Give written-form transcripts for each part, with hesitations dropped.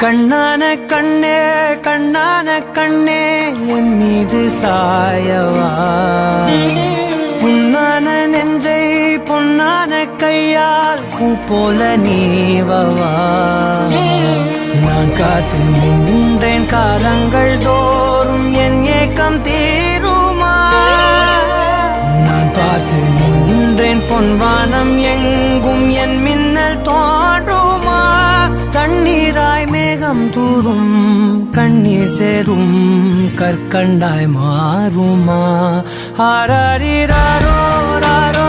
கண்ணான கண்ணே கண்ணான கண்ணே என் மீது சாயவா புண்ணான நெஞ்சை பொன்னான கையால் பூ போல நீவவா நான் காத்து நின்றேன் காலங்கள் தோறும் என் ஏக்கம் தீருமா நான் பார்த்து நின்றேன் பொன்வானம் எங்கும் என் மின்னல் தோன்றுமா தண்ணீராய் மேகம் தூரும் கண்ணீர் சேரும் கற்கண்டாய் மாறுமா ஆராரிராரோ ராரோ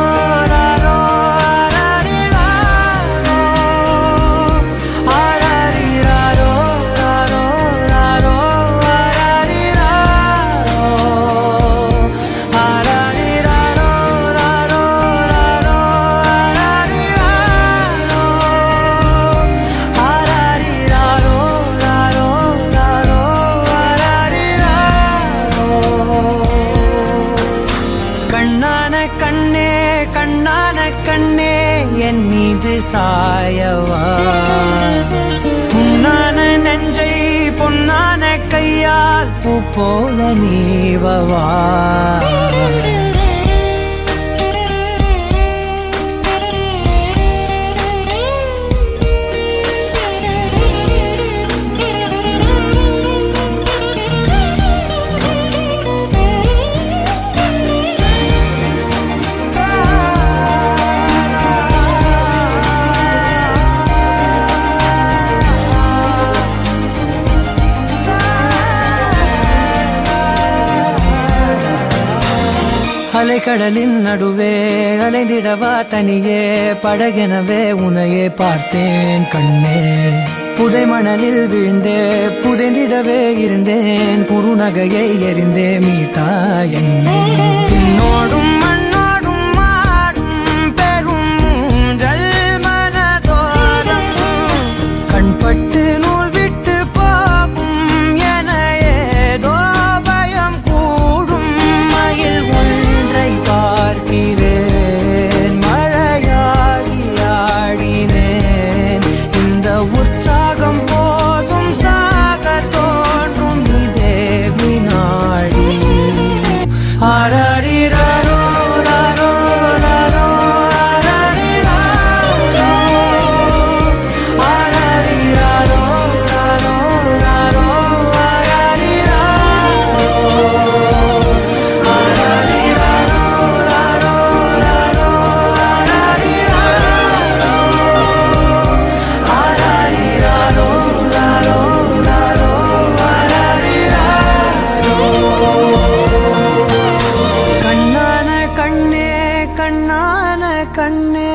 ராரோ என் மீது சாயவா புண்ணான நெஞ்சை பொன்னான கையால் பூ போல நீவவா அலைக்கடலின் நடுவே அலைந்திடவா தனியே படகெனவே உனையே பார்த்தேன் கண்ணே புதை மணலில் விழுந்தே புதைந்திடவே இருந்தேன் குறுநகையை எறிந்தே மீட்டா என்னை பின்னோடும் மண்ணோடும் மாடும் பெரும் ஊஞ்சல் மனதோரம் கண்பட்டு நூல் விட்டு போகும் என ஏதோ பயம் கூடும் மயில் பார்க்கிறேன் மழையாகி ஆடினேன் இந்த உற்சாகம் போதும் சாக தோன்றும் இதே வினாடி ஆராரிராரோ ராரோ ராரோ ஆராரிராரோ ராரோ ராரோ கண்ணான கண்ணே